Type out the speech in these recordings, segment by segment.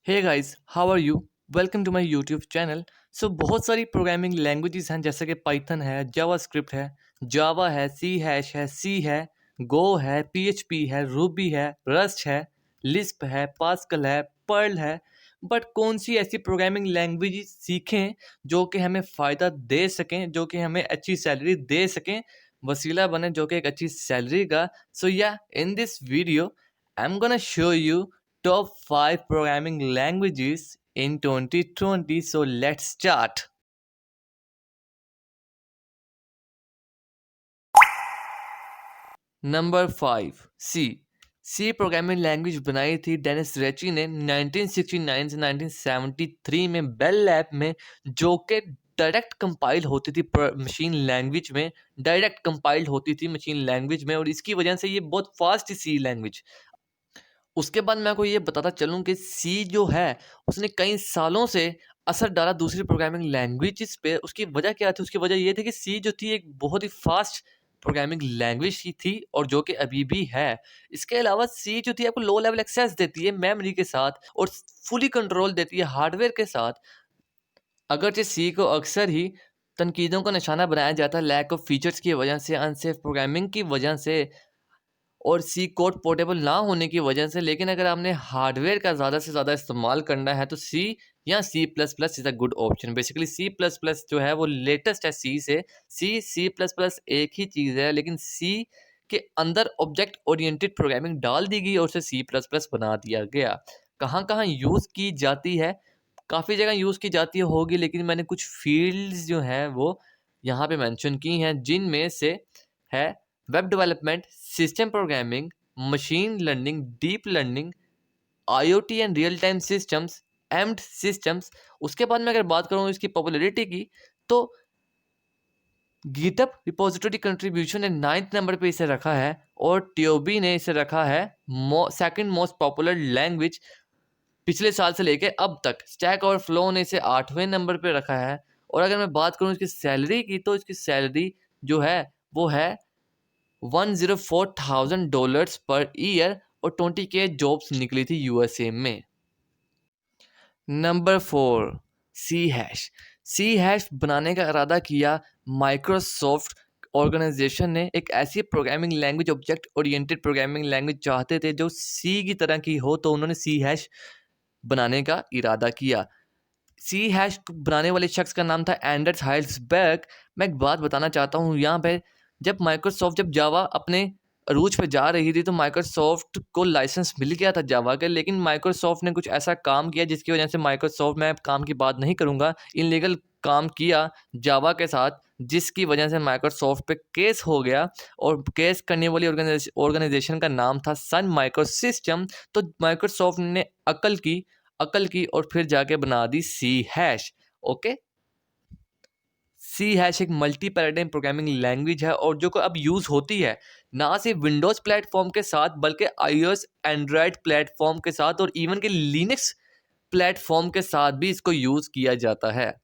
Hey guys, how are you? Welcome to my YouTube channel. बहुत सारी programming languages हैं जैसे कि पाइथन है, जावास्क्रिप्ट है, जावा है, सी हैश है, सी है, गो है, पीएचपी है, रूबी है, रस्ट है, लिस्प है, पास्कल है, पर्ल है। बट कौन सी ऐसी प्रोग्रामिंग लैंग्वेजेस सीखें जो कि हमें फ़ायदा दे सकें, जो कि हमें अच्छी सैलरी दे सकें, वसीला बने जो कि एक अच्छी सैलरी का। In this video I am gonna show you top 5 programming languages in 2020. So let's start. Number 5 C. C programming language बनाई थी डेनिस रेची ने 1969 से 1973 में बेल लैब में, जो कि डायरेक्ट कंपाइल होती थी मशीन लैंग्वेज में। डायरेक्ट कंपाइल्ड होती थी मशीन लैंग्वेज में और इसकी वजह से ये बहुत फास्ट थी सी लैंग्वेज। उसके बाद मैं आपको ये बताता चलूँ कि सी जो है उसने कई सालों से असर डाला दूसरी प्रोग्रामिंग लैंग्वेजेस पे। उसकी वजह क्या थी? उसकी वजह ये थी कि सी जो थी एक बहुत ही फास्ट प्रोग्रामिंग लैंग्वेज ही थी और जो कि अभी भी है। इसके अलावा सी जो थी आपको लो लेवल एक्सेस देती है मेमोरी के साथ और फुली कंट्रोल देती है हार्डवेयर के साथ। अगरचे सी को अक्सर ही तनकीदों का निशाना बनाया जाता है लैक ऑफ फीचर्स की वजह से, अनसेफ प्रोग्रामिंग की वजह से और सी कोड पोर्टेबल ना होने की वजह से। लेकिन अगर आपने हार्डवेयर का ज़्यादा से ज़्यादा इस्तेमाल करना है तो सी या C plus plus is a good option. Basically C plus plus जो है वो लेटेस्ट है सी से। सी प्लस प्लस एक ही चीज़ है, लेकिन सी के अंदर ऑब्जेक्ट ओरिएंटेड प्रोग्रामिंग डाल दी गई और उसे सी प्लस प्लस बना दिया गया। कहाँ कहाँ यूज़ की जाती है? काफ़ी जगह यूज़ की जाती होगी, लेकिन मैंने कुछ फील्ड्स जो हैं वो यहाँ पे मेंशन की हैं, जिनमें से है web development, system programming, machine learning, deep learning, IoT and real time systems, aimed systems. उसके बाद मैं अगर बात करूँ इसकी पॉपुलैरिटी की, तो गिटअप रिपोजिटरी कंट्रीब्यूशन ने 9th नंबर पे इसे रखा है और ट्योबी ने इसे रखा है सेकंड मोस्ट पॉपुलर लैंग्वेज पिछले साल से लेके अब तक। स्टैक और फ्लो ने इसे 8वें नंबर पे रखा है। और अगर मैं बात करूँ इसकी सैलरी की, तो इसकी सैलरी जो है वो है $104,000 पर ईयर और 20K जॉब्स निकली थी यूएसए में। Number 4 C hash. C hash बनाने का इरादा किया माइक्रोसॉफ्ट ऑर्गेनाइजेशन ने। एक ऐसी programming language, object oriented programming language चाहते थे जो सी की तरह की हो, तो उन्होंने सी हैश बनाने का इरादा किया। सी हैश बनाने वाले शख्स का नाम था एंडर्स हाइल्सबर्ग। मैं एक बात बताना चाहता हूँ यहाँ पे, जब जावा अपने अरूज पे जा रही थी तो माइक्रोसॉफ्ट को लाइसेंस मिल गया था जावा के, लेकिन माइक्रोसॉफ्ट ने कुछ ऐसा काम किया जिसकी वजह से माइक्रोसॉफ्ट, मैं काम की बात नहीं करूँगा, इनलीगल काम किया जावा के साथ, जिसकी वजह से माइक्रोसॉफ्ट पे केस हो गया। और केस करने वाली ऑर्गेनाइजेशन का नाम था सन माइक्रो सिस्टम। तो माइक्रोसॉफ्ट ने अकल की और फिर जाके बना दी C hash. Okay, C hash एक मल्टी पैराडाइम प्रोग्रामिंग लैंग्वेज है और जो को अब यूज़ होती है ना सिर्फ विंडोज़ प्लेटफॉर्म के साथ, बल्कि आईओएस, एंड्रॉयड प्लेटफॉर्म के साथ और इवन के लिनक्स प्लेटफॉर्म के साथ भी इसको यूज़ किया जाता है।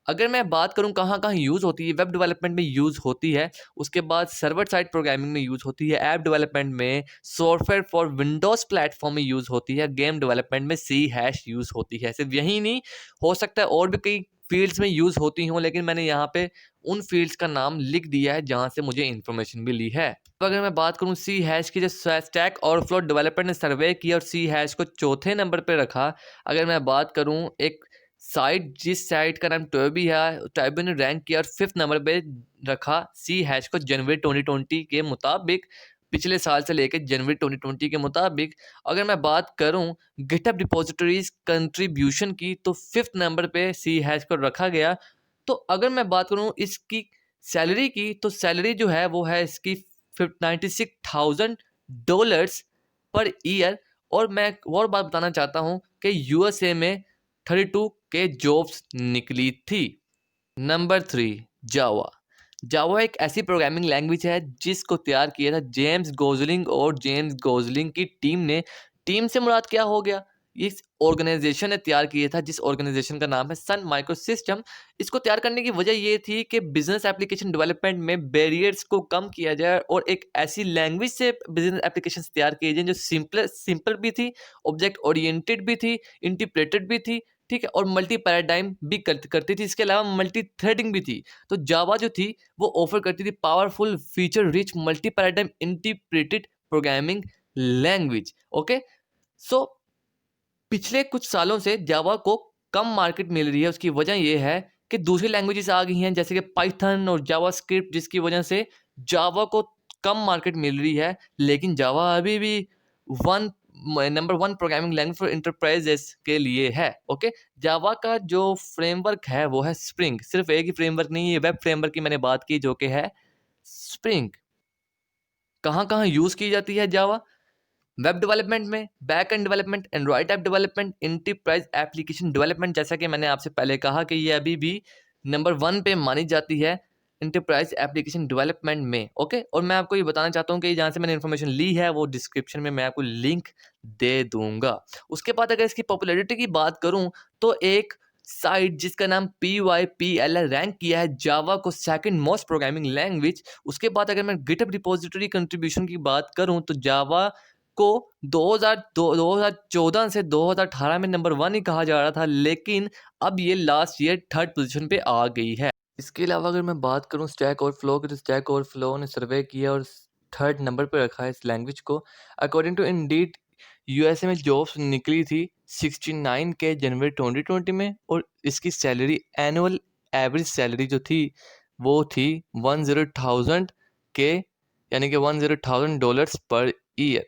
अगर मैं बात करूं कहाँ कहाँ यूज़ होती है, वेब डेवलपमेंट में यूज़ होती है, उसके बाद सर्वर साइड प्रोग्रामिंग में यूज़ होती है, ऐप डेवलपमेंट में, सॉफ्टवेयर फॉर विंडोज़ प्लेटफॉर्म में यूज़ होती है, गेम डेवलपमेंट में सी हैश यूज़ होती है। सिर्फ यही नहीं, हो सकता है और भी कई फील्ड्स में यूज़ होती हों, लेकिन मैंने यहाँ पे उन फील्ड्स का नाम लिख दिया है जहाँ से मुझे इन्फॉर्मेशन मिली है। तो अगर मैं बात करूँ सी हैश की, जो स्टैक ओवरफ्लो डेवलपर ने सर्वे किया और सी हैश को चौथे नंबर पे रखा। अगर मैं बात करूँ एक जिस साइट का नाम टॉयबी है, टॉयबी ने रैंक किया और 5th नंबर पे रखा सी हैश को जनवरी 2020 के मुताबिक, पिछले साल से लेकर जनवरी 2020 के मुताबिक। अगर मैं बात करूं गिटहब रिपोजिटरीज कंट्रीब्यूशन की, तो 5th नंबर पे सी हैश को रखा गया। तो अगर मैं बात करूं इसकी सैलरी की, तो सैलरी जो है वो है इसकी $96,000 पर ईयर। और मैं एक और बात बताना चाहता हूं कि यूएसए में 32 के जॉब्स निकली थी। नंबर 3 जावा। जावा एक ऐसी प्रोग्रामिंग लैंग्वेज है जिसको तैयार किया था जेम्स गोजलिंग और जेम्स गोजलिंग की टीम ने। टीम से मुराद क्या हो गया? इस ऑर्गेनाइजेशन ने तैयार किया था, जिस ऑर्गेनाइजेशन का नाम है सन माइक्रो सिस्टम। इसको तैयार करने की वजह ये थी कि बिजनेस एप्लीकेशन डेवलपमेंट में बैरियर्स को कम किया जाए और एक ऐसी लैंग्वेज से बिजनेस एप्लीकेशन तैयार किए जाए जो सिंपल भी थी, ऑब्जेक्ट ओरिएंटेड भी थी, इंटीग्रेटेड भी थी, ठीक है, और मल्टी पैराडाइम भी करती थी। इसके अलावा मल्टी थ्रेडिंग भी थी। तो जावा जो थी वो ऑफर करती थी powerful feature rich multi paradigm integrated programming language. Okay, so पिछले कुछ सालों से जावा को कम मार्केट मिल रही है। उसकी वजह ये है कि दूसरी लैंग्वेजेस आ गई हैं जैसे कि पाइथन और जावास्क्रिप्ट, जिसकी वजह से जावा को कम मार्केट मिल रही है। लेकिन जावा अभी भी number one programming language for enterprises के लिए है। ओके, जावा का जो फ्रेमवर्क है वो है स्प्रिंग। सिर्फ एक ही फ्रेमवर्क नहीं है, वेब फ्रेमवर्क की मैंने बात की जो कि है स्प्रिंग। कहाँ कहाँ यूज की जाती है जावा? वेब डेवलपमेंट में, back and development, Android app development, enterprise application development. जैसा कि मैंने आपसे पहले कहा कि ये अभी भी नंबर वन पे मानी जाती है एंटरप्राइज एप्लीकेशन डेवलपमेंट में। ओके, और मैं आपको ये बताना चाहता हूँ कि जहाँ से मैंने इन्फॉर्मेशन ली है वो डिस्क्रिप्शन में मैं आपको लिंक दे दूंगा। उसके बाद अगर इसकी पॉपुलैरिटी की बात करूँ तो एक साइट जिसका नाम PYPL रैंक किया है जावा को सेकंड मोस्ट प्रोग्रामिंग लैंग्वेज। उसके बाद अगर मैं गिटहब रिपोजिटरी कंट्रीब्यूशन की बात करूं तो जावा को 2014 से 2018 में नंबर वन ही कहा जा रहा था, लेकिन अब ये लास्ट ईयर थर्ड पोजीशन पे आ गई है। इसके अलावा अगर मैं बात करूं स्टैक ओवरफ्लो की, तो स्टैक ओवरफ्लो ने सर्वे किया और थर्ड नंबर पे रखा है इस लैंग्वेज को। अकॉर्डिंग टू इंडीड यूएसए में जॉब्स निकली थी 69 के जनवरी 2020 में, और इसकी सैलरी एनुअल एवरेज सैलरी जो थी वो थी 10,000 के, यानी कि $10,000 पर ईयर।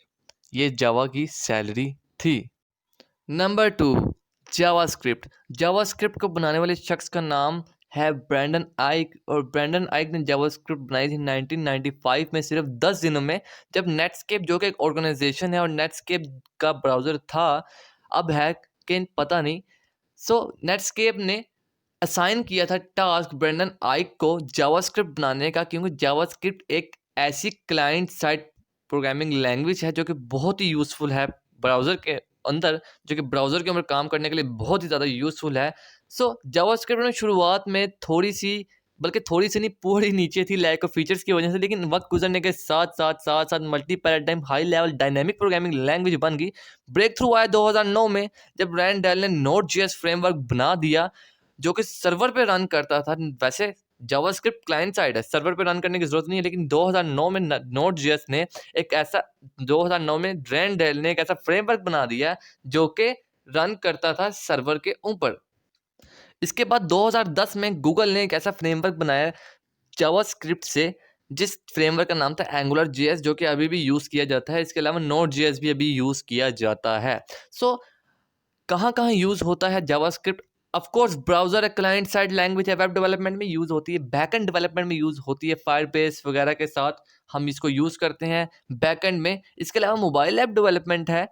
ये जावा की सैलरी थी। Number 2, JavaScript. जावास्क्रिप्ट को बनाने वाले शख्स का नाम है ब्रैंडन आइक, और ब्रैंडन आइक ने जावास्क्रिप्ट बनाई थी 1995 में, सिर्फ 10 दिनों में, जब नेटस्केप जो कि एक ऑर्गेनाइजेशन है और नेटस्केप का ब्राउज़र था, अब है कि पता नहीं। सो नेटस्केप ने असाइन किया था टास्क ब्रेंडन आइक को जावास्क्रिप्ट बनाने का, क्योंकि जावास्क्रिप्ट एक ऐसी क्लाइंट साइड प्रोग्रामिंग लैंग्वेज है जो कि बहुत ही यूज़फुल है ब्राउज़र के अंदर, जो कि ब्राउज़र के अंदर काम करने के लिए बहुत ही ज़्यादा यूज़फुल है। सो जावास्क्रिप्ट में शुरुआत में थोड़ी सी, बल्कि थोड़ी सी नहीं, पूरी नीचे थी लैक ऑफ फीचर्स की वजह से, लेकिन वक्त गुजरने के साथ multi paradigm high level dynamic programming language बन गई। ब्रेक थ्रू आया 2009 में, जब रैन डेल ने नोड.जेएस फ्रेमवर्क बना दिया जो कि सर्वर पे रन करता था। वैसे जावास्क्रिप्ट क्लाइंट साइड है, सर्वर पे रन करने की जरूरत नहीं है, लेकिन 2009 में नोड.जेएस ने एक ऐसा 2009 में रैन डेल ने एक ऐसा फ्रेमवर्क बना दिया जो कि रन करता था सर्वर के ऊपर। इसके बाद 2010 में गूगल ने एक ऐसा फ्रेमवर्क बनाया जावास्क्रिप्ट से, जिस फ्रेमवर्क का नाम था एंगुलर जेएस, जो कि अभी भी यूज़ किया जाता है। इसके अलावा नोड.जेएस भी अभी यूज़ किया जाता है। सो कहाँ कहाँ यूज़ होता है JavaScript? Of course browser client side language है, वेब डेवलपमेंट में यूज़ होती है, बैकएंड डेवलपमेंट में यूज़ होती है, फायरबेस वगैरह के साथ हम इसको यूज़ करते हैं बैकएंड में। इसके अलावा मोबाइल ऐप डेवलपमेंट है,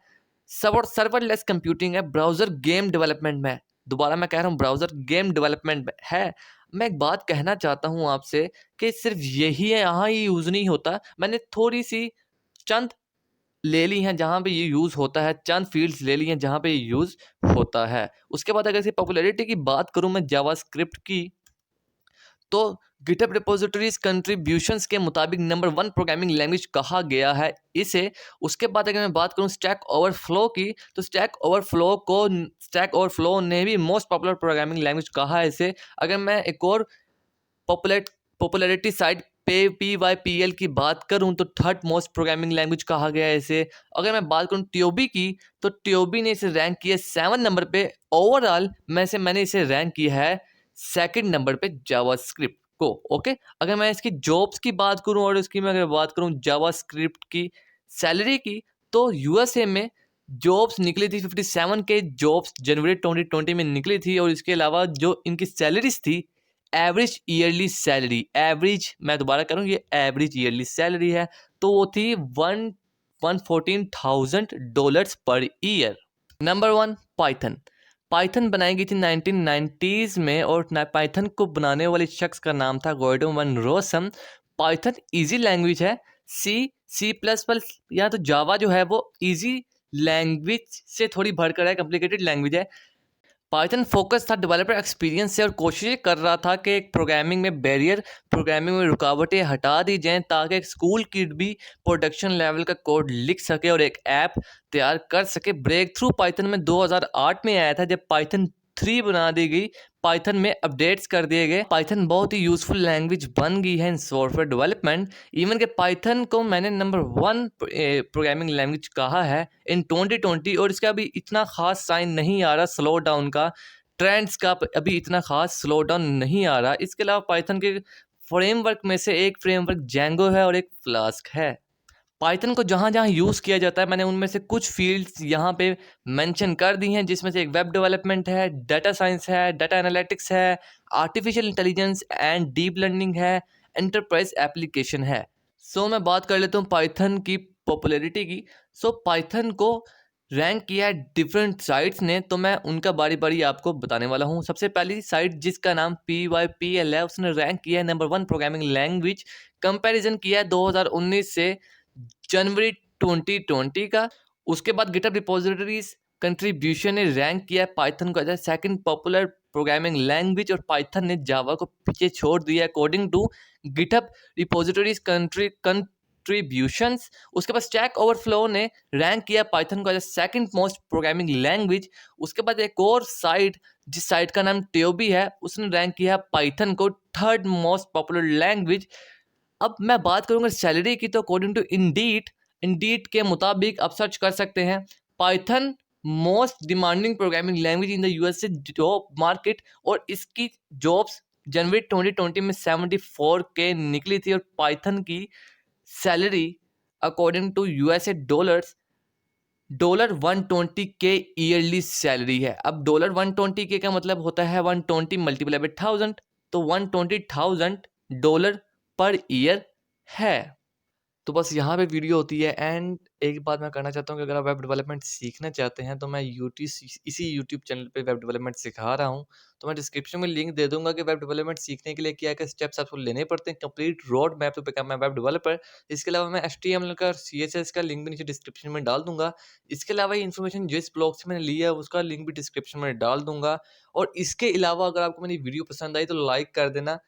सर्वरलेस कंप्यूटिंग है, ब्राउज़र गेम डेवलपमेंट में है। दोबारा मैं कह रहा हूँ ब्राउज़र गेम डेवलपमेंट में है। मैं एक बात कहना चाहता हूँ आपसे कि सिर्फ यही है, यहाँ ही यूज़ नहीं होता। मैंने थोड़ी सी चंद ले ली हैं जहाँ पे ये यूज़ होता है, चंद फील्ड्स ले ली हैं जहाँ पे ये यूज़ होता है। उसके बाद अगर इसकी पॉपुलैरिटी की बात करूँ मैं जावास्क्रिप्ट की, तो गिटहब रिपोजिटरीज कंट्रीब्यूशंस के मुताबिक नंबर वन प्रोग्रामिंग लैंग्वेज कहा गया है इसे। उसके बाद अगर मैं बात करूँ स्टैक ओवरफ्लो की, तो स्टैक ओवरफ्लो ने भी मोस्ट पॉपुलर प्रोग्रामिंग लैंग्वेज कहा है इसे। अगर मैं एक और पॉपुलैरिटी साइड पे PYPL की बात करूं तो थर्ड मोस्ट प्रोग्रामिंग लैंग्वेज कहा गया है इसे। अगर मैं बात करूं ट्योबी की, तो ट्योबी ने इसे रैंक किया 7 नंबर पे। ओवरऑल मैंने इसे रैंक किया है सेकंड नंबर पे जावास्क्रिप्ट को। ओके, अगर मैं इसकी जॉब्स की बात करूं और इसकी मैं अगर बात करूं जावास्क्रिप्ट की सैलरी की, तो यूएसए में जॉब्स निकली थी 57 के जॉब्स जनवरी 2020 में निकली थी। और इसके अलावा जो इनकी सैलरीज थी, एवरेज ईयरली सैलरी, एवरेज मैं दोबारा करूँ, ये एवरेज ईयरली सैलरी है, तो वो थी $114,000 per year. Number 1, Python. Python बनाई गई थी 1990s में, और पाइथन को बनाने वाले शख्स का नाम था Gordon van Rossum. Python easy language है। सी प्लस प्लस या तो जावा जो है वो इजी लैंग्वेज से थोड़ी बढ़कर है, कॉम्प्लिकेटेड लैंग्वेज है। पाइथन फोकस था डेवलपर एक्सपीरियंस से और कोशिश कर रहा था कि एक प्रोग्रामिंग में बैरियर, प्रोग्रामिंग में रुकावटें हटा दी जाएं ताकि एक स्कूल किड भी प्रोडक्शन लेवल का कोड लिख सके और एक ऐप तैयार कर सके। ब्रेक थ्रू पाइथन में 2008 में आया था जब पाइथन 3 बना दी गई, पाइथन में अपडेट्स कर दिए गए। पाइथन बहुत ही यूजफुल लैंग्वेज बन गई है इन सॉफ्टवेयर डेवलपमेंट। इवन के पाइथन को मैंने नंबर 1 प्रोग्रामिंग लैंग्वेज कहा है इन 2020 और इसका अभी इतना खास साइन नहीं आ रहा स्लो डाउन का, ट्रेंड्स का अभी इतना खास स्लो डाउन नहीं आ रहा। इसके अलावा पाइथन के फ्रेमवर्क में से एक फ्रेमवर्क जेंगो है और एक फ्लास्क है। पाइथन को जहाँ जहाँ यूज़ किया जाता है मैंने उनमें से कुछ फील्ड्स यहाँ पे मेंशन कर दी हैं, जिसमें से एक वेब डेवलपमेंट है, डाटा साइंस है, डाटा एनालिटिक्स है, artificial intelligence and deep learning है, एंटरप्राइज एप्लीकेशन है। सो मैं बात कर लेता हूँ पाइथन की पॉपुलैरिटी की। सो पाइथन को रैंक किया है डिफरेंट साइट्स ने, तो मैं उनका बारी बारी आपको बताने वाला हूँ। सबसे पहली साइट जिसका नाम PYPL है, उसने रैंक किया है नंबर 1 प्रोग्रामिंग लैंग्वेज। कंपैरिजन किया है 2019 से जनवरी 2020 का। उसके बाद गिटहब रिपोजिटरीज कंट्रीब्यूशन ने रैंक किया है पाइथन को as second popular programming language और पाइथन ने जावा को पीछे छोड़ दिया according to GitHub repositories contributions. उसके बाद स्टैक ओवरफ्लो ने रैंक किया पाइथन को as second most programming language. उसके बाद एक और साइट जिस साइट का नाम ट्योबी है, उसने रैंक किया पाइथन को थर्ड मोस्ट पॉपुलर लैंग्वेज। अब मैं बात करूंगा सैलरी की, तो अकॉर्डिंग टू इंडीड के मुताबिक आप सर्च कर सकते हैं Python most demanding programming language in the USA job market, और इसकी जॉब्स जनवरी 2020 में 74K निकली थी और पाइथन की salary according to USA $120K yearly salary है। अब $120K का मतलब होता है 120 मल्टीप्लाई बाय 1000, तो $120,000 पर ईयर है। तो बस यहाँ पे वीडियो होती है। एंड एक बात मैं करना चाहता हूँ कि अगर आप वेब डेवलपमेंट सीखना चाहते हैं तो मैं इसी यूट्यूब चैनल पे वेब डेवलपमेंट सिखा रहा हूँ। तो मैं डिस्क्रिप्शन में लिंक दे दूंगा कि वेब डेवलपमेंट सीखने के लिए क्या क्या स्टेप्स आपको लेने पड़ते हैं, कंप्लीट रोड मैप पे become a वेब डेवलपर। इसके अलावा मैं HTML का CSS का लिंक भी नीचे डिस्क्रिप्शन में डाल दूंगा। इसके अलावा ये इन्फॉर्मेशन जिस ब्लॉग से मैंने लिया है उसका लिंक भी डिस्क्रिप्शन में डाल दूंगा। और इसके अलावा अगर आपको मेरी वीडियो पसंद आई तो लाइक कर देना।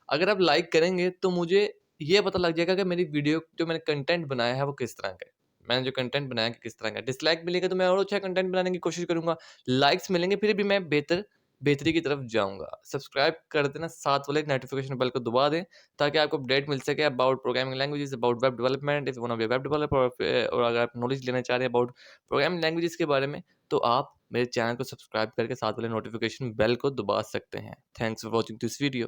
अगर आप लाइक करेंगे तो मुझे ये पता लग जाएगा कि मेरी वीडियो जो मैंने कंटेंट बनाया है वो किस तरह का है, मैंने जो कंटेंट बनाया है किस तरह का है। डिसलाइक मिलेगा तो मैं और अच्छा कंटेंट बनाने की कोशिश करूंगा, लाइक्स मिलेंगे फिर भी मैं बेहतरी की तरफ जाऊंगा। सब्सक्राइब कर देना, साथ वाले नोटिफिकेशन बेल को दबा दें ताकि आपको अपडेट मिल सके about programming languages, about web development, if you want to be a web developer, और अगर आप नॉलेज लेना चाह रहे हैं अबाउट प्रोग्रामिंग लैंग्वेजेस के बारे में तो आप मेरे चैनल को सब्सक्राइब करके साथ वाले नोटिफिकेशन बेल को दबा सकते हैं। Thanks for watching this video.